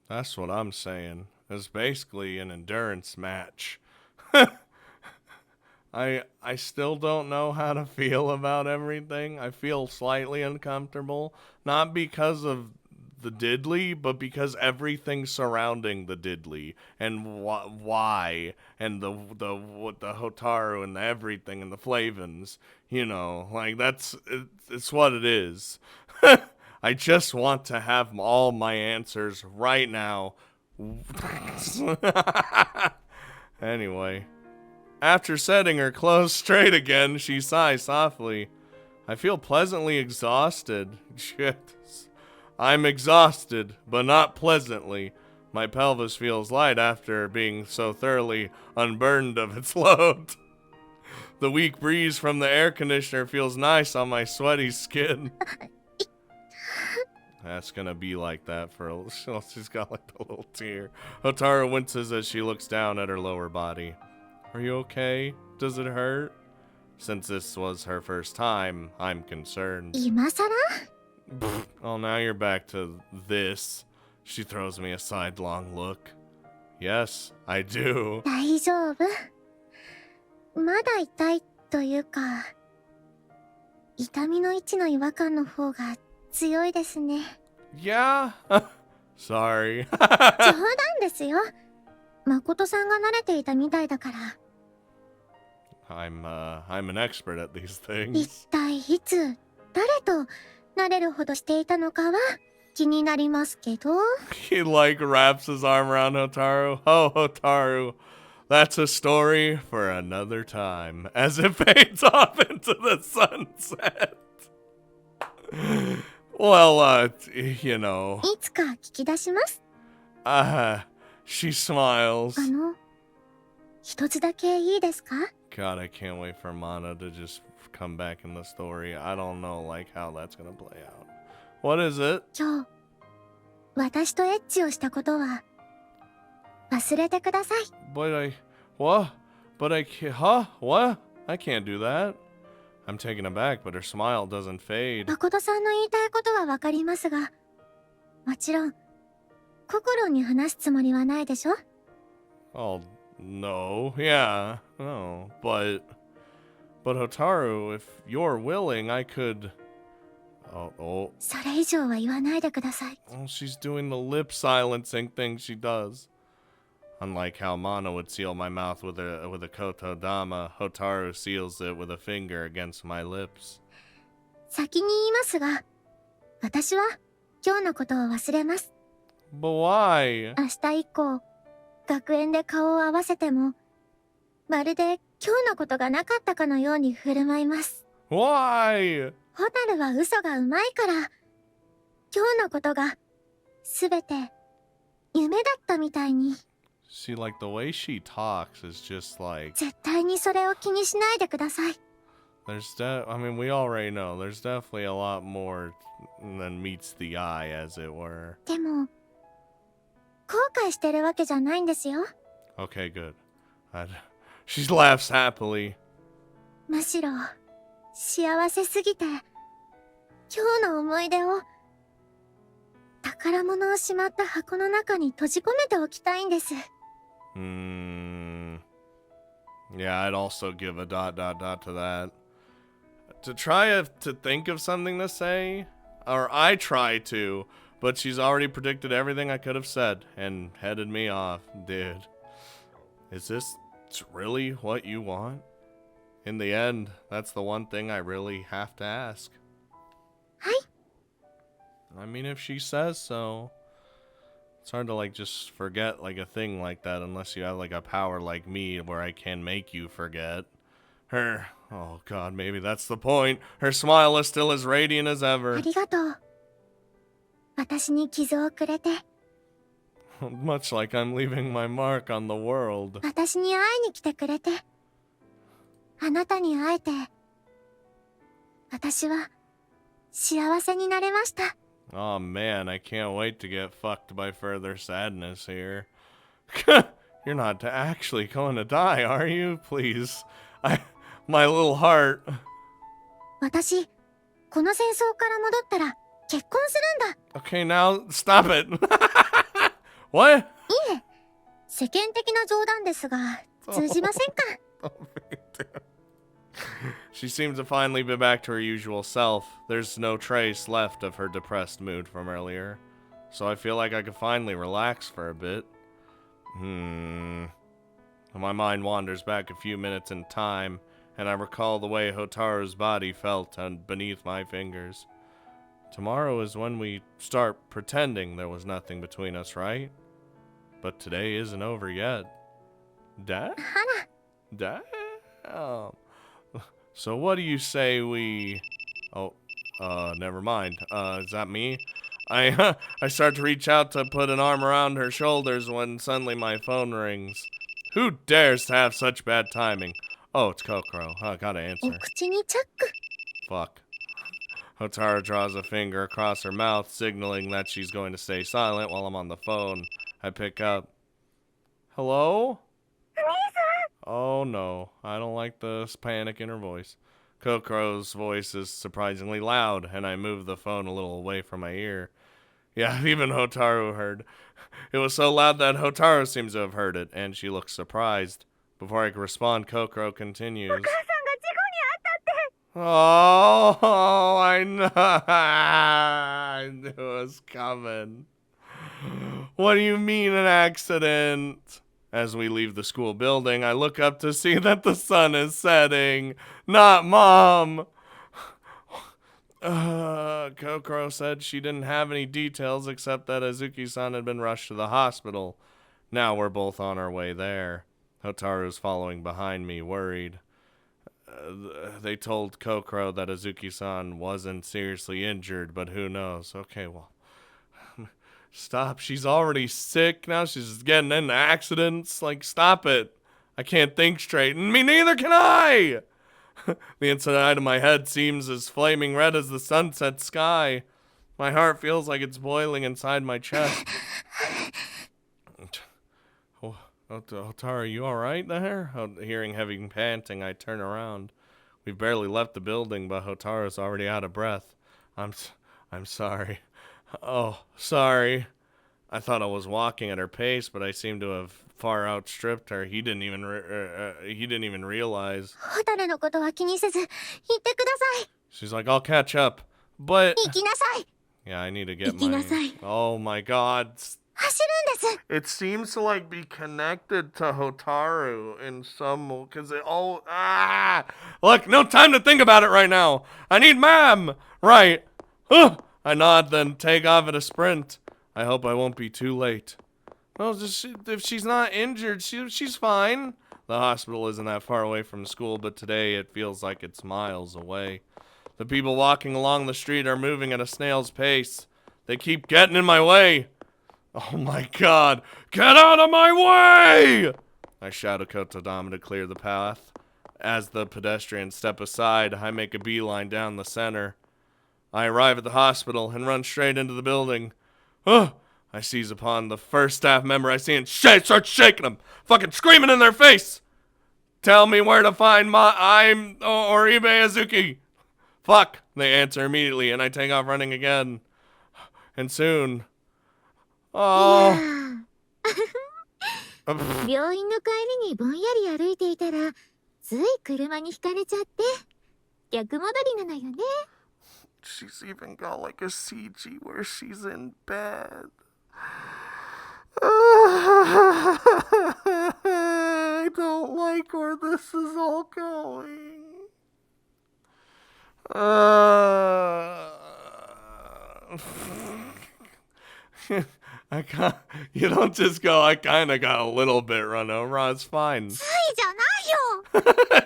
That's what I'm saying. It's basically an endurance match. I still don't know how to feel about everything. I feel slightly uncomfortable, not because of the diddly, but because everything surrounding the diddly and why and the Hotaru and the everything and the Flavins, like it's what it is. I just want to have all my answers right now. Anyway, after setting her clothes straight again, she sighs softly. I feel pleasantly exhausted. Shit. I'm exhausted, but not pleasantly. My pelvis feels light after being so thoroughly unburdened of its load. The weak breeze from the air conditioner feels nice on my sweaty skin. That's gonna be like that for a she's got like a little tear. Hotaru winces as she looks down at her lower body. Are you okay? Does it hurt? Since this was her first time, I'm concerned. 今さら Oh, now you're back to this. She throws me a sidelong look. Yes, I do. 大丈夫まだ痛いというか、痛みの位置の違和感の方が強いですね。Yeah? Sorry. 冗談ですよ。誠さんが慣れていたみたいだから。I'm an expert at these 一 things. 体いつ、誰と慣れるほどしていたのかは気になりますけど。He wraps his arm around Hotaru. Oh, Hotaru. That's a story for another time. As it fades off into the sunset. Well, いつか聞き出します。she smiles. 一つだけいいですか God, I can't wait for Mana to just come back in the story. I don't know, how that's gonna play out. What is it? 今日、私とエッチをしたことは忘れてください。What? But I can't, huh? What? I can't do that. I'm taken aback, but her smile doesn't fade. 誠さんの言いたいことはわかりますが、もちろん、心に話すつもりはないでしょ Oh, no. Yeah. No. But Hotaru, if you're willing, I could... Oh. それ以上は言わないでください。Oh, she's doing the lip silencing thing she does. Unlike how Mana would seal my mouth with a kotodama, Hotaru seals it with a finger against my lips. 先に言いますが、私は今日のことを忘れます。But why? 明日以降、学園で顔を合わせても、まるで今日のことがなかったかのように振る舞います。Why? ホタルは嘘がうまいから、今日のことがすべて夢だったみたいに。See, the way she talks is just 絶対にそれを気にしないでください。I mean, we already know. There's definitely a lot more than meets the eye, as it were. でも、後悔してるわけじゃないんですよ。Okay, good. She laughs happily. むしろ、幸せすぎて、今日の思い出を、宝物をしまった箱の中に閉じ込めておきたいんです。Yeah, I'd also give a ... to that. To try to think of something to say, or I try to, but she's already predicted everything I could have said and headed me off. Dude, is this really what you want? In the end, that's the one thing I really have to ask. はい。I mean, if she says so. It's hard to just forget a thing like that unless you have a power like me where I can make you forget. Oh god, maybe that's the point. Her smile is still as radiant as ever. ありがとう。私に傷をくれて。Much like I'm leaving my mark on the world. 私に会いに来てくれて。あなたに会えて。私は幸せになれました。Oh man, I can't wait to get fucked by further sadness here. You're not actually going to die, are you? Please. My little heart. 私、この戦争から戻ったら、結婚するんだ。 Okay, now stop it. What? いえ、世間的な冗談ですが、通じませんか？ She seems to finally be back to her usual self. There's no trace left of her depressed mood from earlier. So I feel like I could finally relax for a bit. My mind wanders back a few minutes in time, and I recall the way Hotaru's body felt beneath my fingers. Tomorrow is when we start pretending there was nothing between us, right? But today isn't over yet. Damn. So what do you say we... Oh, never mind. Is that me? I start to reach out to put an arm around her shoulders when suddenly my phone rings. Who dares to have such bad timing? Oh, it's Kokoro. I gotta お answer. 口にチャック。 Fuck. Hotaru draws a finger across her mouth, signaling that she's going to stay silent while I'm on the phone. I pick up. Hello? Oh no, I don't like the panic in her voice. Kokoro's voice is surprisingly loud, and I move the phone a little away from my ear. Yeah, even Hotaru heard. It was so loud that Hotaru seems to have heard it, and she looks surprised. Before I can respond, Kokoro continues. Oh, I know. I knew it was coming. What do you mean an accident? As we leave the school building, I look up to see that the sun is setting. Not Mom. Kokoro said she didn't have any details except that Azuki-san had been rushed to the hospital. Now we're both on our way there. Hotaru's following behind me, worried. They told Kokoro that Azuki-san wasn't seriously injured, but who knows? Okay, well, stop. She's already sick. Now she's getting into accidents. Like, stop it. I can't think straight. And me neither can I! The inside of my head seems as flaming red as the sunset sky. My heart feels like it's boiling inside my chest. Hotaru, you alright there? Hearing heavy panting, I turn around. We've barely left the building, but Hotaru's already out of breath. I'm sorry. Oh, sorry. I thought I was walking at her pace, but I seem to have far outstripped her. He didn't even realize. ホタルのことは気にせず、行ってください。 She's like, I'll catch up. But 行きなさい。 yeah, I need to get 行きなさい。 Oh my god. 走るんです。 It seems to like be connected to Hotaru in some, because it all, look, no time to think about it right now. I need Ma'am. Right. I nod, then take off at a sprint. I hope I won't be too late. Well, if she's not injured, she's fine. The hospital isn't that far away from school, but today it feels like it's miles away. The people walking along the street are moving at a snail's pace. They keep getting in my way. Oh my god, get out of my way! I shout at Kotodama to clear the path. As the pedestrians step aside, I make a beeline down the center. I arrive at the hospital and run straight into the building. I seize upon the first staff member I see and start shaking them, fucking screaming in their face. Tell me where to find Oribe Azuki. Fuck, they answer immediately, and I take off running again. And soon... Oh. 病院の帰りにぼんやり歩いていたら、つい車にひかれちゃって、逆戻りなのよね。 She's even got like a CG where she's in bed. I don't like where this is all going. I can't. You don't just go, I kind of got a little bit run over. It's fine. ついじゃないよ。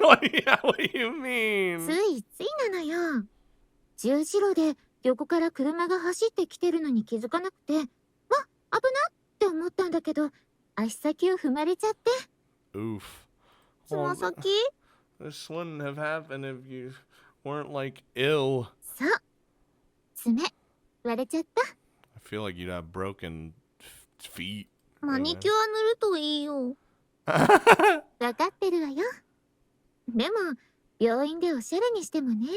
what do you mean? ついついなのよ。十字路で横から車が走ってきてるのに気づかなくて、わ、危なって思ったんだけど、足先を踏まれちゃって。 Oof. つま先？ This wouldn't have happened if you weren't like ill. そう。爪、割れちゃった。 I feel like you'd have broken feet. マニキュア塗るといいよ。わかってるわよ。でも、病院でおしゃれにしてもね。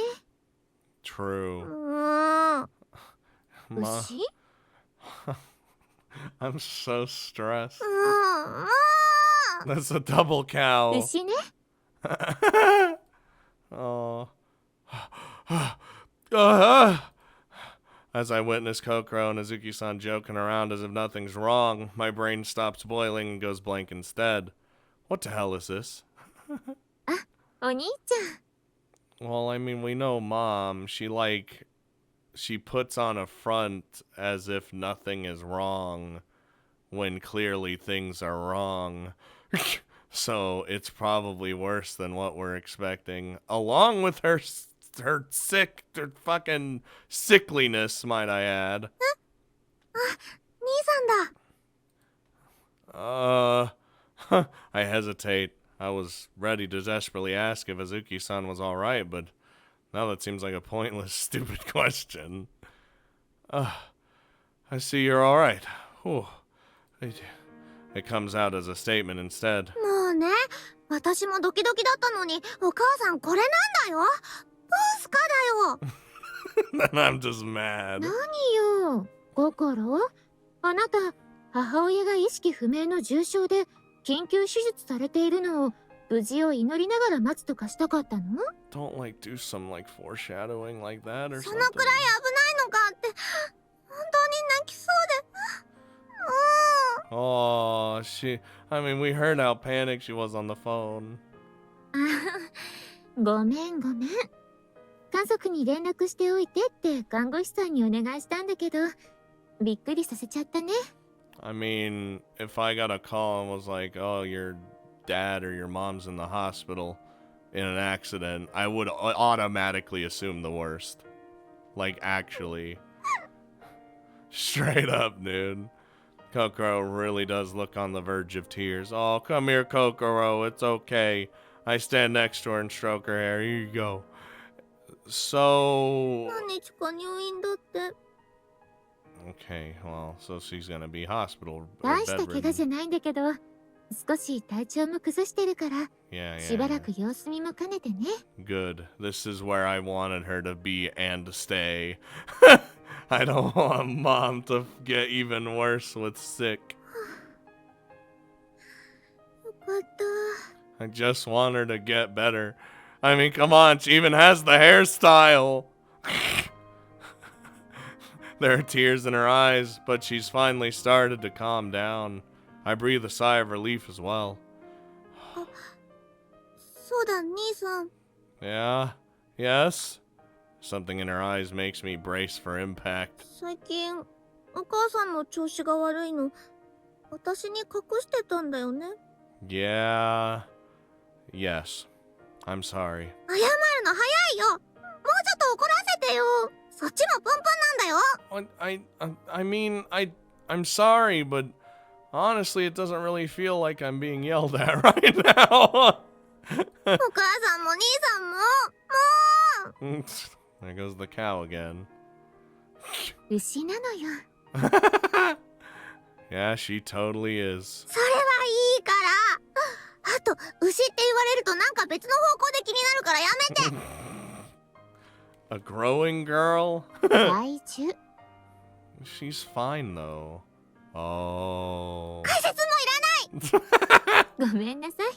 True. Ma, 牛 I'm so stressed. もう That's a double cow. 牛ね。Oh. Ah. As I witness Kokoro and Azuki-san joking around as if nothing's wrong, my brain stops boiling and goes blank instead. What the hell is this? お兄ちゃん。 Well, I mean, we know Mom. She puts on a front as if nothing is wrong when clearly things are wrong. So it's probably worse than what we're expecting. Along with her fucking sickliness, might I add. 兄さんだ。 I hesitate. I was ready to desperately ask if Azuki-san was alright, but now that seems like a pointless, stupid question. I see you're alright. Whew. It comes out as a statement instead. もうね、私もドキドキだったのに、お母さんこれなんだよ。ボスカだよ。 Then I'm just mad. 何よ、ココロ。あなた、母親が意識不明の重傷で緊急手術されているのを無事を祈りながら待つとかしたかったの？ Don't do some foreshadowing like that or そ something. のくらい危ないのかって、本当に泣きそうで。Oh, we heard how panicked she was on the phone. ごめんごめん。家族に連絡しておいてって看護師さんにお願いしたんだけど、びっくりさせちゃったね。 I mean, if I got a call and was like, oh, your dad or your mom's in the hospital in an accident, I would automatically assume the worst. Actually. Straight up, dude. Kokoro really does look on the verge of tears. Oh, come here, Kokoro. It's okay. I stand next to her and stroke her hair. Here you go. So... 何日か入院だって。 Okay, well, so she's gonna be hospital or 大した怪我じ bedridden. ゃないんだけど、少し体調も崩してるから、 Yeah, しばら yeah, く様子見も兼ねてね。 Good. This is where I wanted her to be and to stay. I don't want Mom to get even worse with sick. よかった。 I just want her to get better. I mean, come on, she even has the hairstyle. There are tears in her eyes, but she's finally started to calm down. I breathe a sigh of relief as well. そうだ、兄さん。 Yeah? Yes? Something in her eyes makes me brace for impact. 最近、お母さんの調子が悪いの、私に隠してたんだよね。 Yeah. Yes. I'm sorry. 謝るの早いよ。もうちょっと怒らせてよ。そっちもプンプンなんだよ。 I mean, I'm sorry, but honestly, it doesn't really feel like I'm being yelled at right now. お母さんも兄さんも、もう。 There goes the cow again. 牛なのよ。 Yeah, she totally is. それはいいから。あと、牛って言われるとなんか別の方向で気になるからやめて。 A growing girl? 害虫。 She's fine though. Oh. 解説もいらない。ごめんなさい。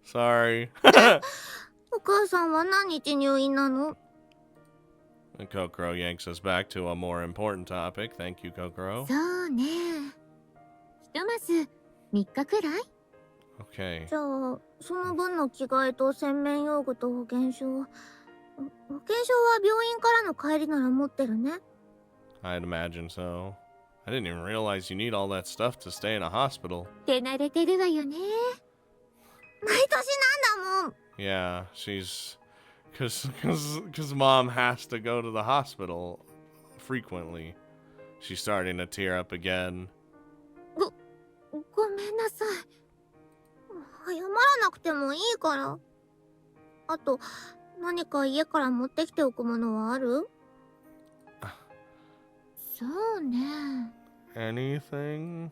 Sorry. お母さんは何日入院なの？ And Kokoro yanks us back to a more important topic. Thank you, Kokoro. そうね。ひとまず3日くらい？ Okay. じゃあ、その分の着替えと洗面用具と保険証。保険証は病院からの帰りなら持ってるね。 I'd imagine so. I didn't even realize you need all that stuff to stay in a hospital. 手慣れてるわよね。毎年なんだもん。 Yeah, she's... Cause Mom has to go to the hospital frequently. She's starting to tear up again. ごめんなさい。謝らなくてもいいから。あと、何か家から持ってきておくものはある？そうね。 Anything?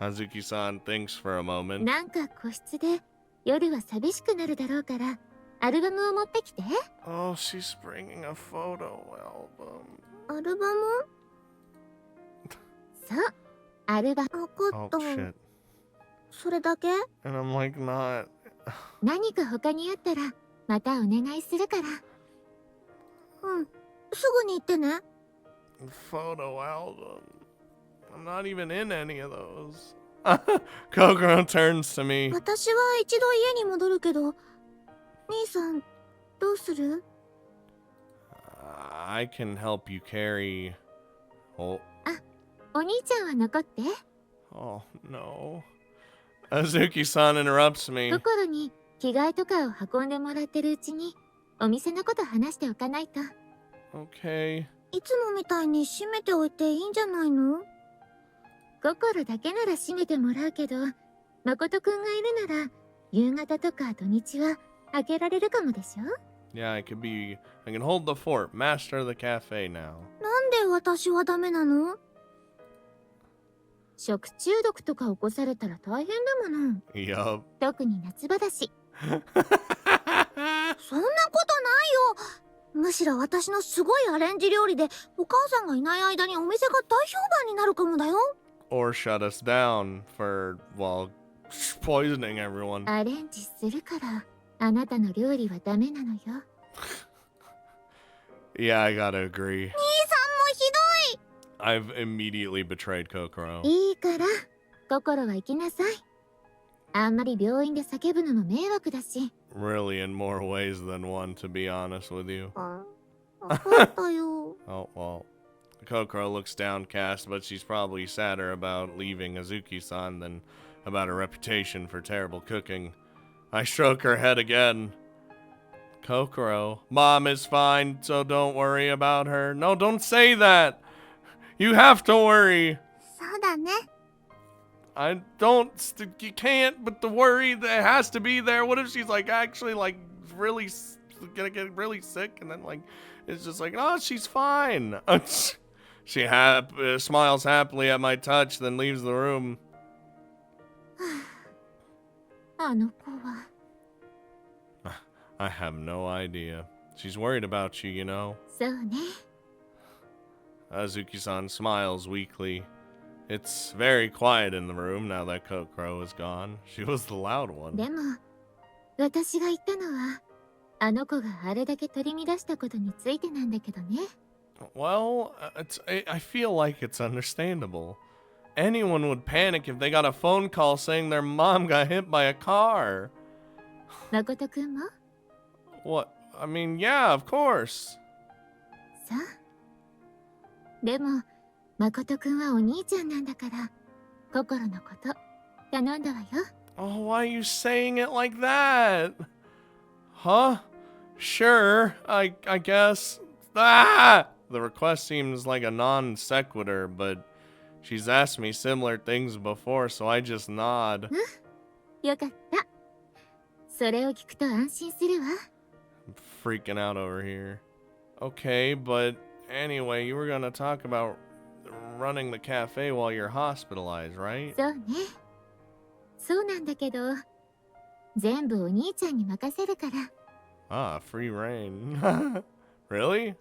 Hazuki-san thinks for a moment. なんか個室で夜は寂しくなるだろうからアルバムを持ってきて。 Oh, she's bringing a photo album. アルバム？そう、アルバム。わかっ Oh, た。 shit. それだけ？ And I'm like, not... 何か他にあったらまたお願いするから。うん、すぐに行ってね。 Photo album. I'm not even in any of those. Kokoro turns to me. 私は一度家に戻るけど、兄さんどうする？ I can help you carry... Oh. あ、お兄ちゃんは残って。 Oh, no. Azuki-san interrupts me. 心に着替えとかを運んでもらってるうちにお店のこと話しておかないと。 Okay. いつもみたいに閉めておいていいんじゃないの？心だけなら閉めてもらうけど、誠くんがいるなら夕方とか土日は開けられるかもでしょ？ Yeah, I can hold the fort, master of the cafe now. なんで私はダメなの？食中毒とか起こされたら大変だもの。 Yup. 特に夏場だし。そんなことないよ。むしろ私のすごいアレンジ料理でお母さんがいない間にお店が大評判になるかもだよ。 Or shut us down for, well, poisoning everyone. アレンジするからあなたの料理はダメなのよ。 Yeah, I gotta agree. 兄さんもひどい。 I've immediately betrayed Kokoro. いいから心は行きなさい。あんまり病院で叫ぶのも迷惑だし。 Really, in more ways than one, to be honest with you. わかったよ。 Oh, well. Kokoro looks downcast, but she's probably sadder about leaving Azuki-san than about her reputation for terrible cooking. I stroke her head again. Kokoro, Mom is fine, so don't worry about her. No, don't say that! You have to worry! そうだね。 I don't, you can't, but the worry that has to be there. What if she's like actually like really gonna get really sick and then like it's just like, oh, she's fine. She smiles happily at my touch, then leaves the room. あの子は。 I have no idea. She's worried about you, you know. そうね。 Azuki-san smiles weakly. It's very quiet in the room now that Kokoro is gone. She was the loud one. でも私が言ったのはあの子があれだけ取り乱したことについてなんだけどね。 Well, I feel like it's understandable. Anyone would panic if they got a phone call saying their mom got hit by a car. 誠くんも？ What? I mean, yeah, of course. さあ。でも誠くんはお兄ちゃんなんだから心のこと頼んだわよ。 Oh, why are you saying it like that? Huh? Sure, I guess. Ah! The request seems like a non sequitur, but she's asked me similar things before, so I just nod. よかった。それを聞くと安心するわ。 I'm freaking out over here. Okay, but anyway, you were gonna talk about running the cafe while you're hospitalized, right? そうね。そうなんだけど全部お兄ちゃんに任せるから。 Ah, free reign. Really? え？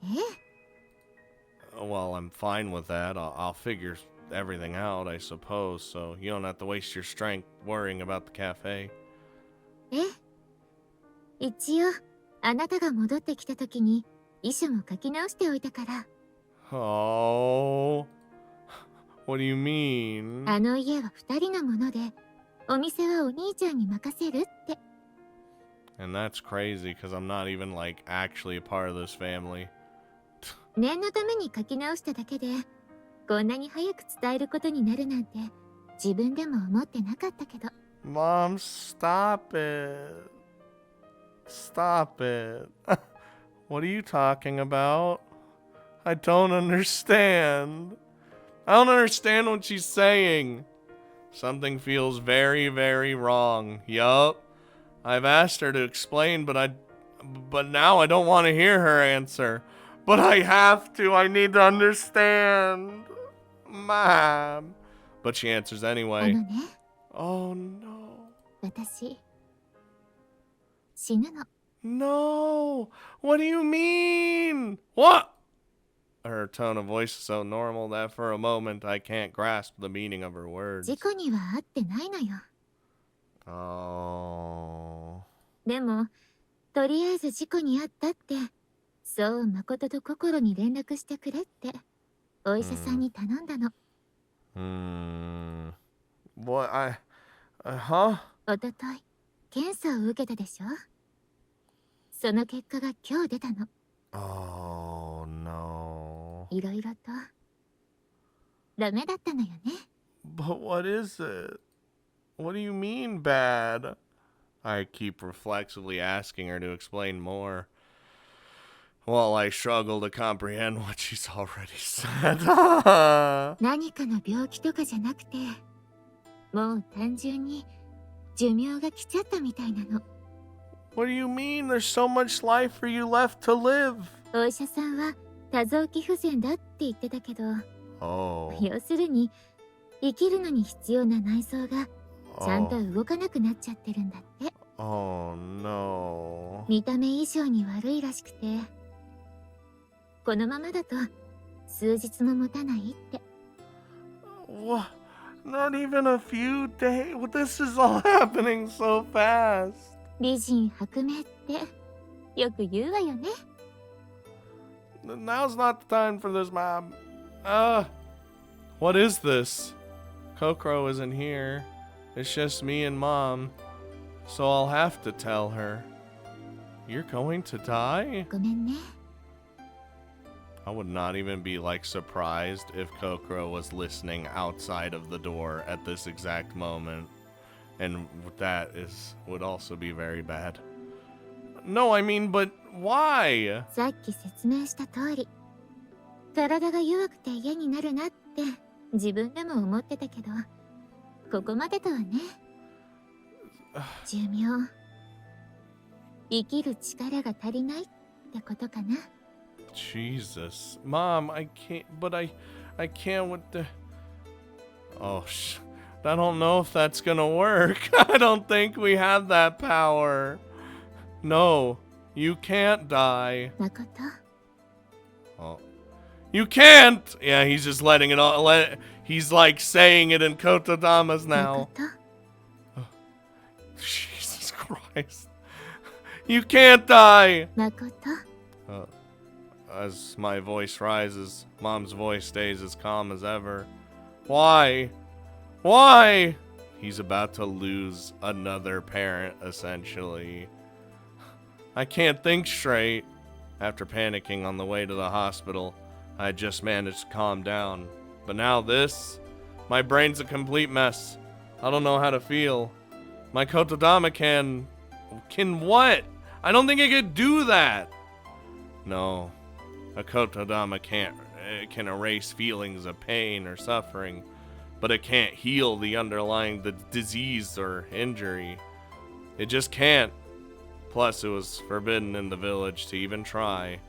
Well, I'm fine with that. I'll figure everything out, I suppose, so you don't have to waste your strength worrying about the cafe. え？一応あなたが戻ってきた時に遺書も書き直しておいたから。 Oh, what do you mean? あの家は2人のものでお店はお兄ちゃんに任せるって。 And that's crazy because I'm not even like actually a part of this family. 念のために書き直しただけでこんなに早く伝えることになるなんて自分でも思ってなかったけど。 Mom, stop it. Stop it. What are you talking about? I don't understand. I don't understand what she's saying. Something feels very, very wrong. Yup. I've asked her to explain, but now I don't want to hear her answer. But I have to. I need to understand. Mom. But she answers あ anyway. のね、 Oh no. 私死ぬの。No! What do you mean? What? Her tone of voice is so normal that for a moment I can't grasp the meaning of her 事 words. 故には遭ってないのよ。 Oh. でも、とりあえず事故に遭ったって、そう誠と心に連絡してくれって、お医者さんに頼んだの。What huh? おととい、検査を受けたでしょ。その結果が今日出たの。Oh no. いろいろと、ダメだったのよね。But what is it? What do you mean bad? I keep reflexively asking her to explain more, while I struggle to comprehend what she's already said. 何かの病気とかじゃなくて、もう単純に寿命が来ちゃったみたいなの。What do you mean? There's so much life for you left to live. お医者さんは多臓器不全だって言ってたけど、Oh. 要するに生きるのに必要な内臓がちゃんと動かなくなっちゃってるんだって。Oh no. 見た目以上に悪いらしくて、このままだと数日も持たないって。What? Not even a few days? Well, this is all happening so fast. 美人薄命ってよく言うわよね。Now's not the time for this, Mom. What is this? Kokoro isn't here. It's just me and Mom. So I'll have to tell her. You're going to die? ごめんね。I would not even be surprised if Kokoro was listening outside of the door at this exact moment. And that would also be very bad. No, I mean, but why? さっき説明した通り、体が弱くて嫌になるなって自分でも思ってたけど、ここまでとはね。寿命、生きる力が足りないってことかな。Jesus. Mom, I can't, but I can't with the... Oh, I don't know if that's gonna work. I don't think we have that power. No, you can't die. 誠、 Oh. You can't! Yeah, he's just letting it all, he's saying it in Kotodama's now. 誠、 Jesus Christ. You can't die! 誠、 As my voice rises, Mom's voice stays as calm as ever. Why? Why? He's about to lose another parent, essentially. I can't think straight. After panicking on the way to the hospital, I just managed to calm down. But now this? My brain's a complete mess. I don't know how to feel. My Kotodama can what? I don't think it could do that. No. A Kotodama can erase feelings of pain or suffering, but it can't heal the underlying disease or injury. It just can't. Plus, it was forbidden in the village to even try.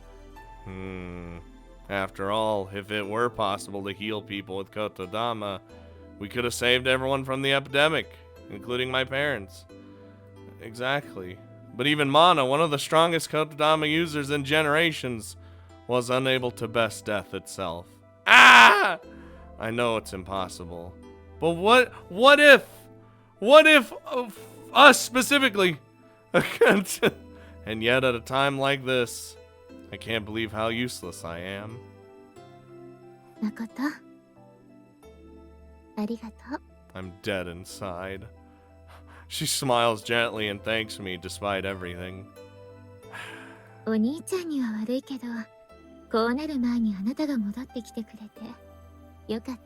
After all, if it were possible to heal people with Kotodama, we could have saved everyone from the epidemic, including my parents. Exactly. But even Mana, one of the strongest Kotodama users in generations, was unable to best death itself. Ah! I know it's impossible. But what if us specifically? And yet at a time like this, I can't believe how useless I am. 誠、ありがとう。 I'm dead inside. She smiles gently and thanks me despite everything. お兄ちゃんには悪いけど、こうなる前にあなたが戻ってきてくれてよかっ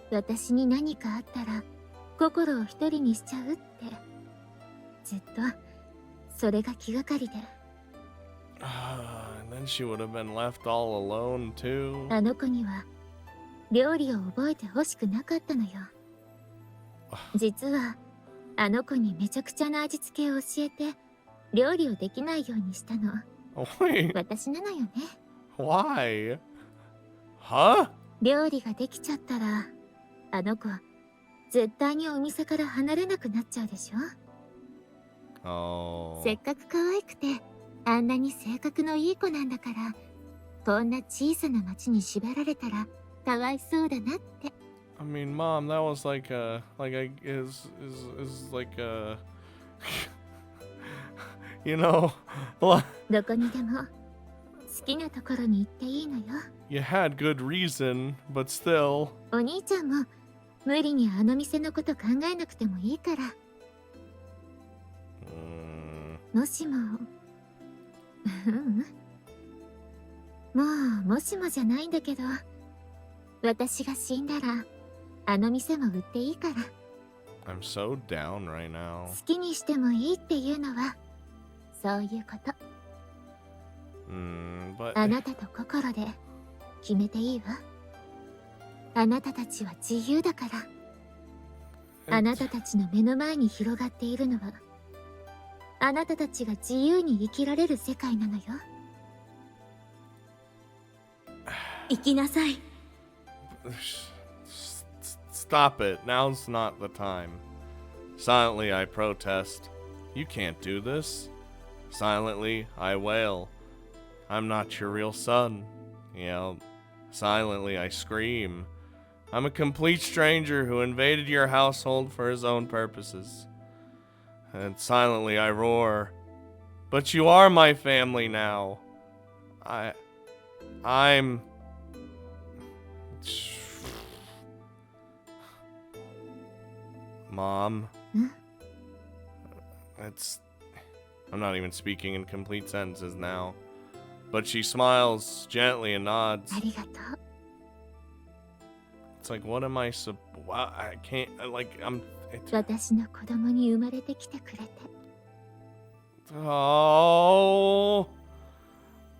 た。私に何かあったら心を一人にしちゃうって、ずっとそれが気がかりで。And then she would have been left all alone too. あの子には料理を覚えてほしくなかったのよ。実はあの子にめちゃくちゃな味付けを教えて料理をできないようにしたの。私なのよね。 Why? Huh? 料理ができちゃったらあの子絶対にお店から離れなくなっちゃうでしょ。Oh. せっかく可愛くて、あんなに性格のいい子なんだから、こんな小さな町に縛られたら、かわいそうだなって。I mean, Mom, that was like like you know, どこにでも、好きなところに行っていいのよ。you had good reason, but still. お兄ちゃんも、無理にあの店のこと考えなくてもいいから。もしも、もう、もしもじゃないんだけど、私が死んだら、あの店も売っていいから。I'm so down right now. 好きにしてもいいっていうのは、そういうこと。But あなたと心で決めていいわ。あなたたちは自由だから。あなたたちの目の前に広がっているのは、あなたたちが自由に生きられる世界なのよ。生きなさい。Stop it. Now's not the time. Silently, I protest. You can't do this. Silently, I wail. I'm not your real son. Silently, I scream. I'm a complete stranger who invaded your household for his own purposes. And silently, I roar. But you are my family now. I'm... Mom. I'm not even speaking in complete sentences now. But she smiles gently and nods. ありがとう。It's like, what am I I can't, I'm... 私の子供に生まれてきてくれて。Oh...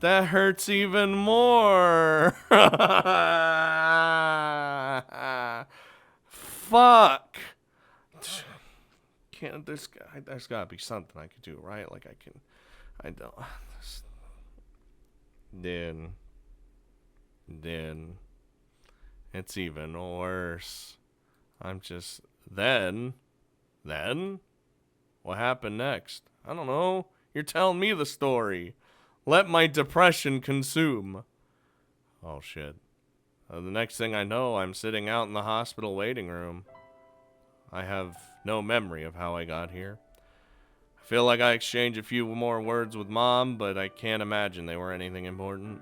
That hurts even more. Fuck. There's gotta be something I could do, right? I don't. Then, it's even worse. Then, what happened next? I don't know. You're telling me the story. Let my depression consume. Oh, shit. The next thing I know, I'm sitting out in the hospital waiting room. I have no memory of how I got here. I feel like I exchanged a few more words with Mom, but I can't imagine they were anything important.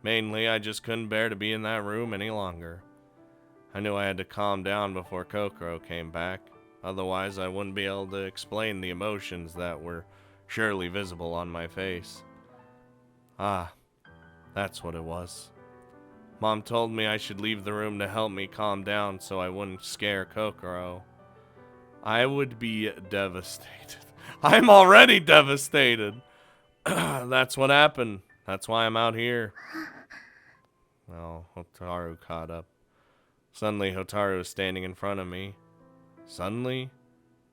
Mainly, I just couldn't bear to be in that room any longer. I knew I had to calm down before Kokoro came back. Otherwise, I wouldn't be able to explain the emotions that were surely visible on my face. Ah, that's what it was. Mom told me I should leave the room to help me calm down so I wouldn't scare Kokoro. I would be devastated. I'm already devastated. That's what happened. That's why I'm out here. Oh, Hotaru caught up. Suddenly, Hotaru was standing in front of me. Suddenly?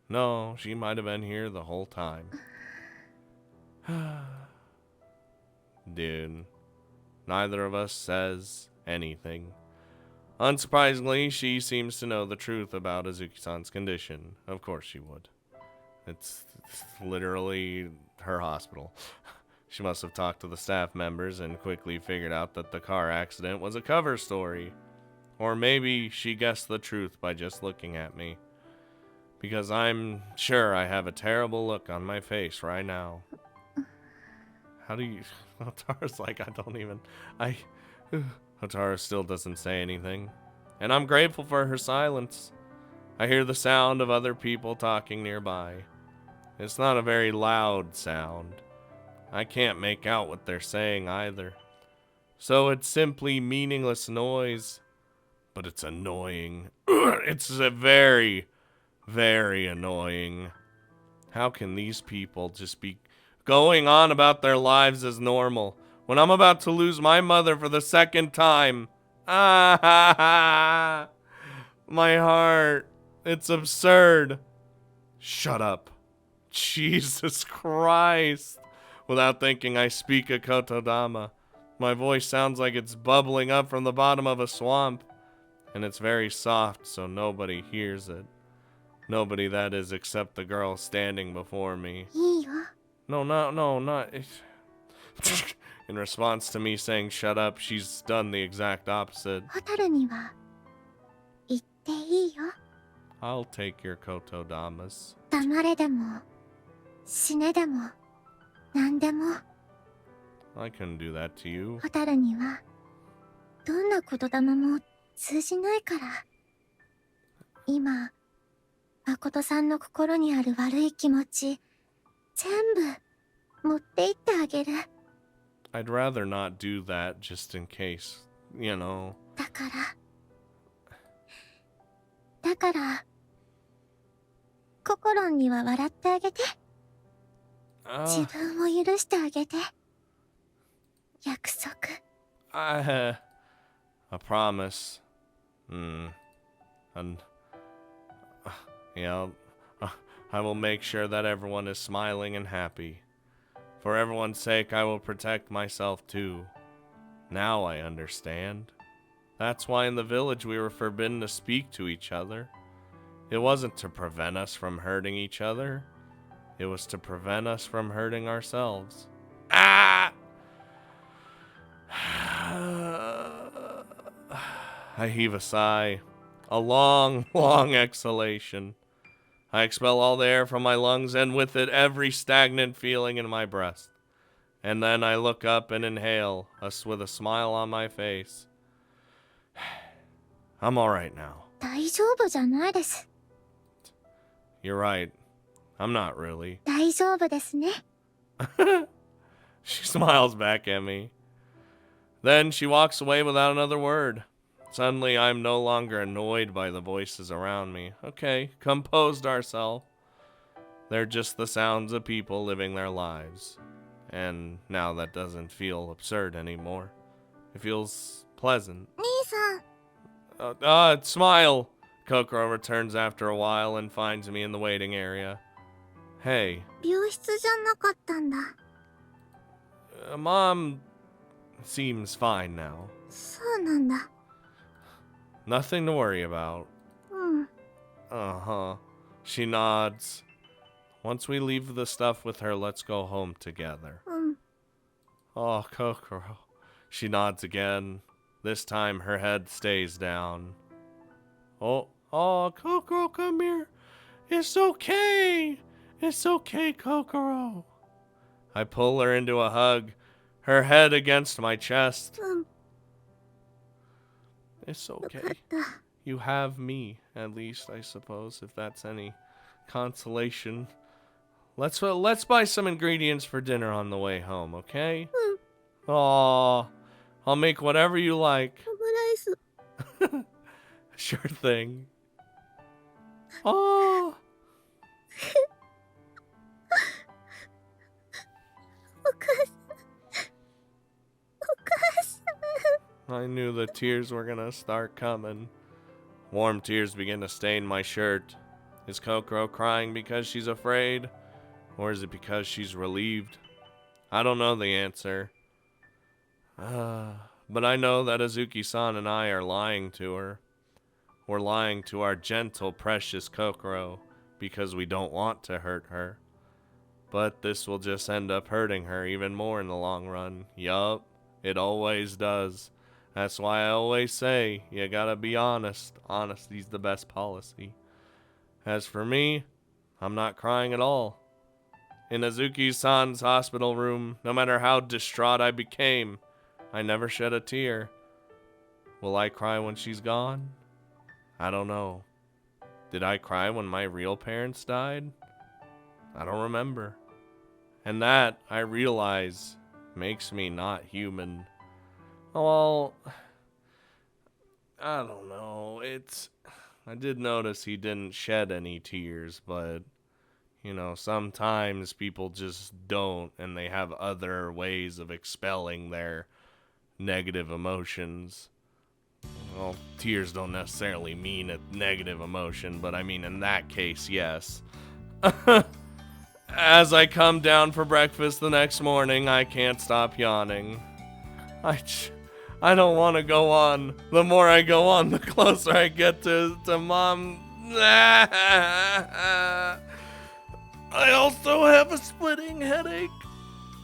No, she might have been here the whole time. Dude, neither of us says anything. Unsurprisingly, she seems to know the truth about Azuki-san's condition. Of course she would. It's literally her hospital. She must have talked to the staff members and quickly figured out that the car accident was a cover story. Or maybe she guessed the truth by just looking at me. Because I'm sure I have a terrible look on my face right now. How do you... Hotaru's like, Hotaru still doesn't say anything. And I'm grateful for her silence. I hear the sound of other people talking nearby. It's not a very loud sound. I can't make out what they're saying either. So it's simply meaningless noise. But it's annoying. It's a very, very annoying. How can these people just be going on about their lives as normal when I'm about to lose my mother for the second time? Ah, my heart. It's absurd. Shut up. Jesus Christ. Without thinking, I speak a kotodama. My voice sounds like it's bubbling up from the bottom of a swamp, and it's very soft so nobody hears it. Nobody, that is, except the girl standing before me. いいよ。 No, not. In response to me saying shut up, she's done the exact opposite. ホタルには言っていいよ。 I'll take your kotodamas. 黙れでも死ねでも何でも I couldn't do that to you. ホタルにはどんな言霊も通じないから。今誠さんの心にある悪い気持ち全部持って行ってあげる。 I'd rather not do that just in case, you know. だからココロンには笑ってあげて。自分を許してあげて。約束。A promise. And yeah, I will make sure that everyone is smiling and happy. For everyone's sake, I will protect myself too. Now I understand. That's why in the village we were forbidden to speak to each other. It wasn't to prevent us from hurting each other. It was to prevent us from hurting ourselves. Ah! I heave a sigh. A long, long exhalation. I expel all the air from my lungs and with it every stagnant feeling in my breast. And then I look up and inhale, with a smile on my face. I'm alright now. 大丈夫じゃないです。 You're right. I'm not really. 大丈夫ですね。 She smiles back at me. Then she walks away without another word. Suddenly, I'm no longer annoyed by the voices around me. Okay, composed ourselves. They're just the sounds of people living their lives. And now that doesn't feel absurd anymore. It feels pleasant. 兄さん。 Smile! Kokoro returns after a while and finds me in the waiting area. Hey. 病室じゃなかったんだ。 Mom seems fine now. そうなんだ。 Nothing to worry about. うん。 Uh-huh. She nods. Once we leave the stuff with her, let's go home together. うん。 Oh, Kokoro. She nods again. This time her head stays down. Oh, Kokoro, come here. It's okay. It's okay, Kokoro. I pull her into a hug, her head against my chest. うん。 It's よかっ okay. た。 You have me, at least, I suppose, if that's any consolation. Let's buy some ingredients for dinner on the way home, okay? うん。 Aw, I'll make whatever you like. オムライス。 Sure thing. Oh, お母さん。お母さん。 I knew the tears were gonna start coming. Warm tears begin to stain my shirt. Is Kokoro crying because she's afraid? Or is it because she's relieved? I don't know the answer. But I know that Azuki-san and I are lying to her. We're lying to our gentle, precious Kokoro because we don't want to hurt her. But this will just end up hurting her even more in the long run. Yup, it always does. That's why I always say, you gotta be honest. Honesty's the best policy. As for me, I'm not crying at all. In Azuki-san's hospital room, no matter how distraught I became, I never shed a tear. Will I cry when she's gone? I don't know. Did I cry when my real parents died? I don't remember. And that, I realize, makes me not human. Well, I don't know. I did notice he didn't shed any tears, but, you know, sometimes people just don't, and they have other ways of expelling their negative emotions. Well, tears don't necessarily mean a negative emotion, but I mean in that case, yes. As I come down for breakfast the next morning, I can't stop yawning. I don't want to go on. The more I go on, the closer I get to Mom I also have a splitting headache.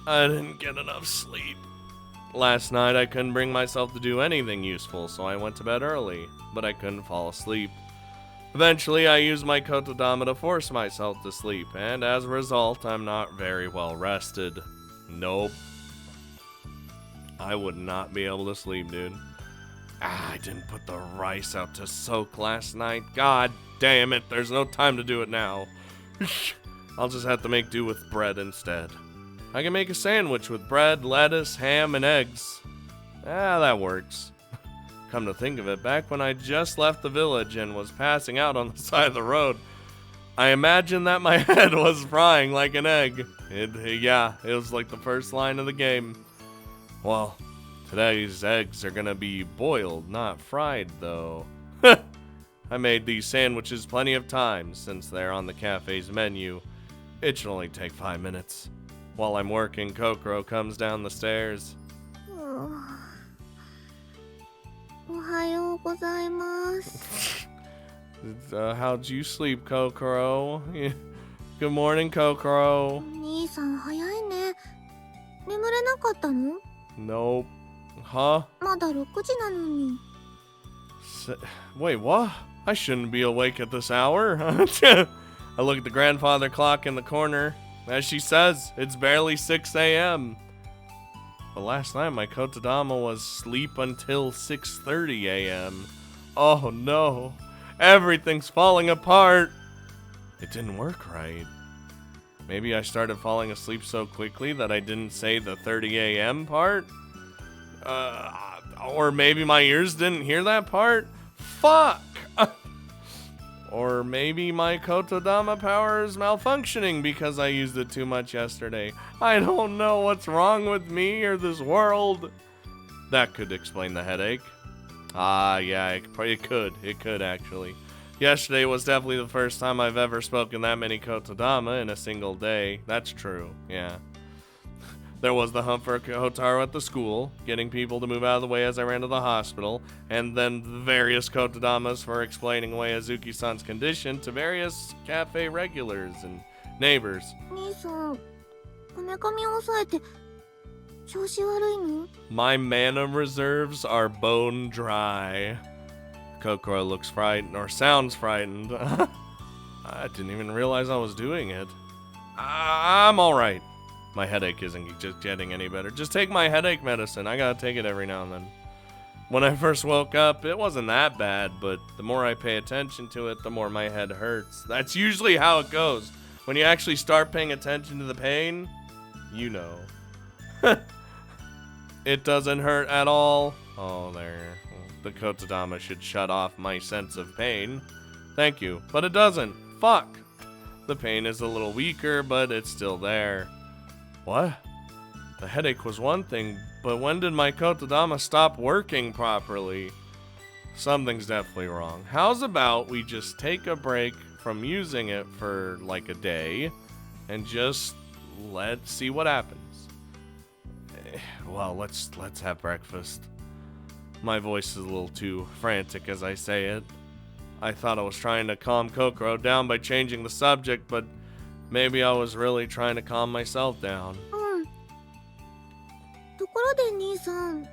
I didn't get enough sleep. Last night I couldn't bring myself to do anything useful, so I went to bed early, but I couldn't fall asleep. Eventually, I used my kotodama to force myself to sleep, and as a result, I'm not very well rested. Nope. I would not be able to sleep, dude. I didn't put the rice out to soak last night. God damn it, there's no time to do it now. I'll just have to make do with bread instead. I can make a sandwich with bread, lettuce, ham, and eggs. That works. Come to think of it, back when I just left the village and was passing out on the side of the road, I imagined that my head was frying like an egg. It was like the first line of the game. Well, today's eggs are gonna be boiled, not fried, though. I made these sandwiches plenty of times since they're on the cafe's menu. It should only take 5 minutes. While I'm working, Kokoro comes down the stairs. おはようございます。How'd you sleep, Kokoro? Good morning, Kokoro. 兄さん早いね。眠れなかったの？ Nope. Huh? まだ6時なのに。Wait, what? I shouldn't be awake at this hour. I look at the grandfather clock in the corner. As she says, it's barely 6 a.m. But last night my kotodama was sleep until 6:30 a.m. Oh no. Everything's falling apart. It didn't work right. Maybe I started falling asleep so quickly that I didn't say the 30 a.m. part? Or maybe my ears didn't hear that part? Fuck! Or maybe my kotodama power is malfunctioning because I used it too much yesterday. I don't know what's wrong with me or this world. That could explain the headache. Yeah, it could. It could, actually. Yesterday was definitely the first time I've ever spoken that many kotodama in a single day. That's true, yeah. There was the hunt for Hotaru at the school, getting people to move out of the way as I ran to the hospital, and then the various kotodamas for explaining away Azuki-san's condition to various cafe regulars and neighbors. 兄さん、こめかみを抑えて調子悪いの？ My mana reserves are bone dry. Kokoro looks frightened, or sounds frightened. I didn't even realize I was doing it. I'm alright. My headache isn't just getting any better. Just take my headache medicine. I gotta take it every now and then. When I first woke up, it wasn't that bad, but the more I pay attention to it, the more my head hurts. That's usually how it goes. When you actually start paying attention to the pain, you know. It doesn't hurt at all. Oh, there. The kotodama should shut off my sense of pain. Thank you. But it doesn't. Fuck. The pain is a little weaker, but it's still there. What? The headache was one thing, but when did my kotodama stop working properly? Something's definitely wrong. How's about we just take a break from using it for like a day and just let's see what happens? Well, let's have breakfast. My voice is a little too frantic as I say it. I thought I was trying to calm Kokoro down by changing the subject, but maybe I was really trying to calm myself down. ところで兄さん、今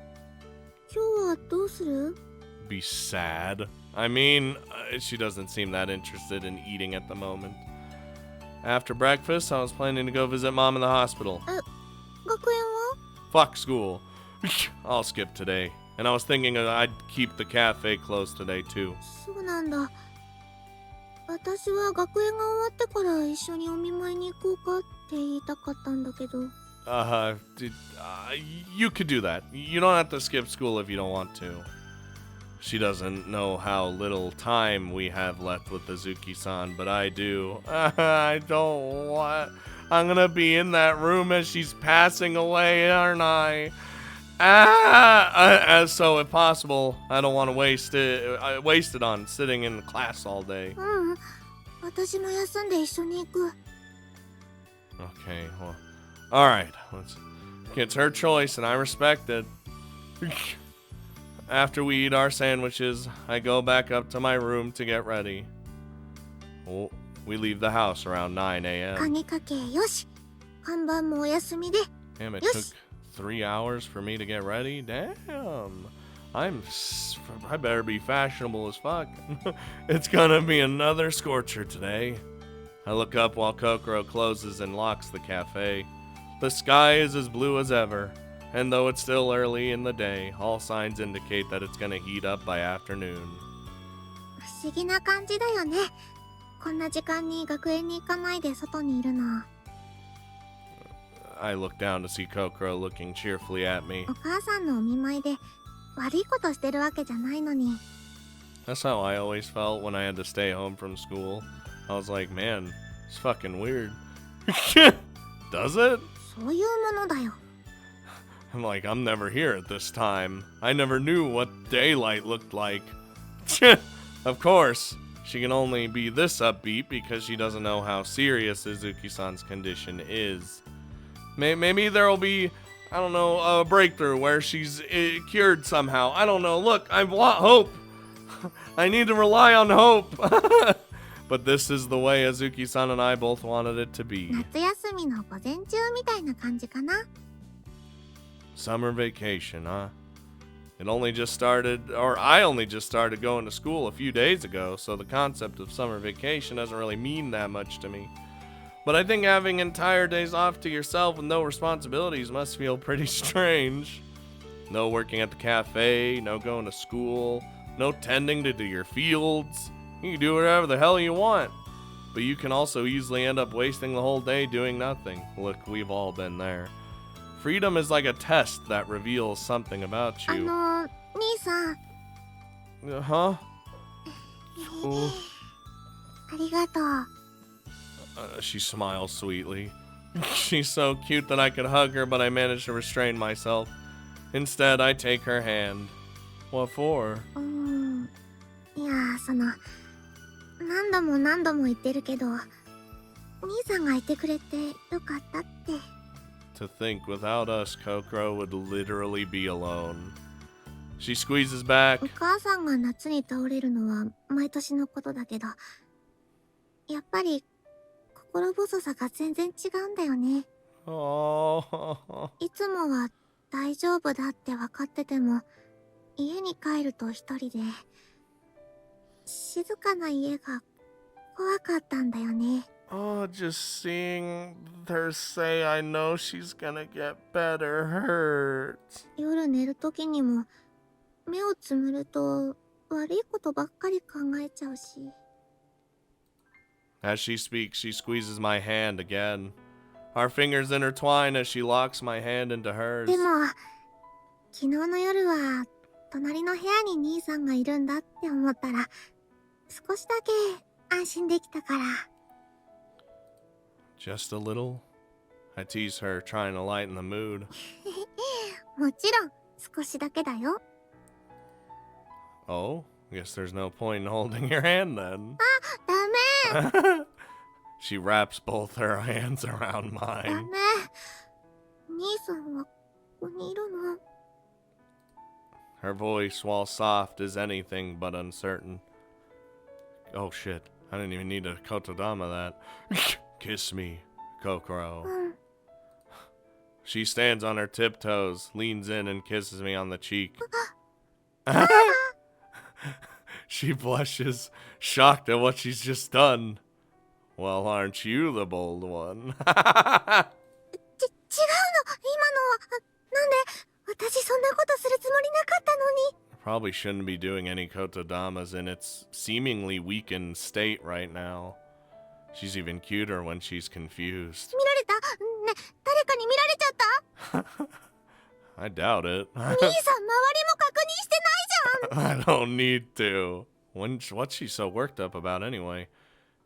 日はどうする？ Be sad. I mean, she doesn't seem that interested in eating at the moment. After breakfast, I was planning to go visit Mom in the hospital. 学園は？ Fuck school. I'll skip today. And I was thinking I'd keep the cafe closed today too. そうなんだ。私は学園が終わってから一緒にお見舞いに行こうかって言いたかったんだけど。You could do that. You don't have to skip school if you don't want to. She doesn't know how little time we have left with Azuki-san, but I do. I don't want... I'm gonna be in that room as she's passing away, aren't I? So if possible, I don't want to waste it on sitting in class all day. 私も休んで一緒に行く。 Okay, well, alright. It's her choice, and I respect it. After we eat our sandwiches, I go back up to my room to get ready. Oh, we leave the house around 9 a.m. 鍵かけよし。看板もお休みで。 Damn, it Yes. took 3 hours for me to get ready? Damn. I better be fashionable as fuck. It's gonna be another scorcher today. I look up while Kokoro closes and locks the cafe. The sky is as blue as ever, and though it's still early in the day, all signs indicate that it's gonna heat up by afternoon. 不思議な感じだよね。こんな時間に学園に行かないで外にいるの。 I look down to see Kokoro looking cheerfully at me. お母さんのお見舞いで悪いことしてるわけじゃないのに。 That's how I always felt when I had to stay home from school. I was like, man, it's fucking weird. Does it? そういうものだよ。 I'm like, I'm never here at this time. I never knew what daylight looked like. Of course, she can only be this upbeat because she doesn't know how serious Izuki-san's condition is. Maybe there will be, I don't know, a breakthrough where she's cured somehow. I don't know. Look, I want hope. I need to rely on hope. But this is the way Azuki-san and I both wanted it to be. 夏休みの午前中みたいな感じかな。 Summer vacation, huh? It only just started, or I only just started going to school a few days ago, so the concept of summer vacation doesn't really mean that much to me. But I think having entire days off to yourself with no responsibilities must feel pretty strange. No working at the cafe, no going to school, no tending to your fields. You can do whatever the hell you want. But you can also easily end up wasting the whole day doing nothing. Look, we've all been there. Freedom is like a test that reveals something about 兄 you. さん。 Huh? Oh. ありがとう。 She smiles sweetly. She's so cute that I could hug her, but I manage to restrain myself. Instead, I take her hand. What for? いや、何度も何度も言ってるけど、兄さんがいてくれてよかったって。 To think without us, Kokoro would literally be alone. She squeezes back. お母さんが夏に倒れるのは毎年のことだけど、やっぱり心細さが全然違うんだよね。 Oh. いつもは大丈夫だって分かってても、家に帰ると一人で、静かな家が怖かったんだよね。 Oh, just seeing her say, I know she's gonna get better hurts. 夜寝るときにも、目をつむると悪いことばっかり考えちゃうし。 As she speaks, she squeezes my hand again. Our fingers intertwine as she locks my hand into hers. でも、昨日の夜は隣の部屋に兄さんがいるんだって思ったら、少しだけ安心できたから。 Just a little? I tease her, trying to lighten the mood. もちろん少しだけだよ。 Oh, guess there's no point in holding your hand then. ダメ She wraps both her hands around ダ mine. メ。兄さんはここにいるの。 Her voice, while soft, is anything but uncertain. Oh shit, I didn't even need to kotodama that. Kiss me, Kokoro. うん。 She stands on her tiptoes, leans in, and kisses me on the cheek. She blushes, shocked at what she's just done. Well, aren't you the bold one? 違うの今のは。なんで私そんなことするつもりなかったのに。 Probably shouldn't be doing any kotodamas in its seemingly weakened state right now. She's even cuter when she's confused. 見られた？ね、誰かに見られちゃった？ I doubt it. 兄さん、周りも確認してないじゃん。 I don't need to. What's she so worked up about anyway?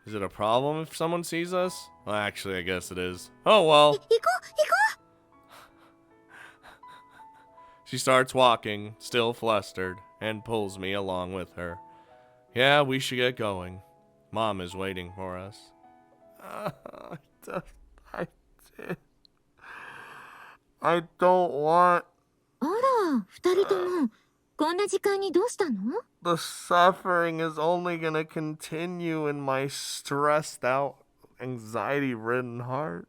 Is it a problem if someone sees us? Well, actually, I guess it is. Oh well. 行こう行こ She starts walking, still flustered, and pulls me along with her. Yeah, we should get going. Mom is waiting for us. I don't want. う。あら、二人ともこんな時間にどうしたの？ The suffering is only gonna continue in my stressed out, anxiety ridden heart.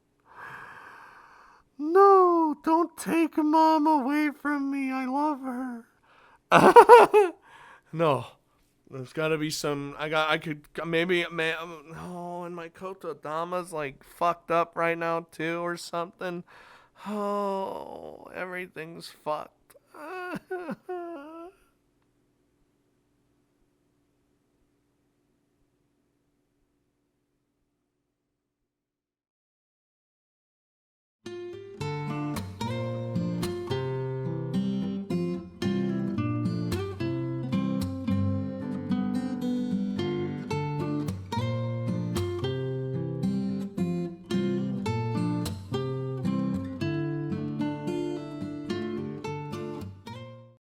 No, don't take Mom away from me. I love her. No. There's gotta be some. I could. Maybe. Oh, and my Kotodama's like fucked up right now, too, or something. Oh, everything's fucked.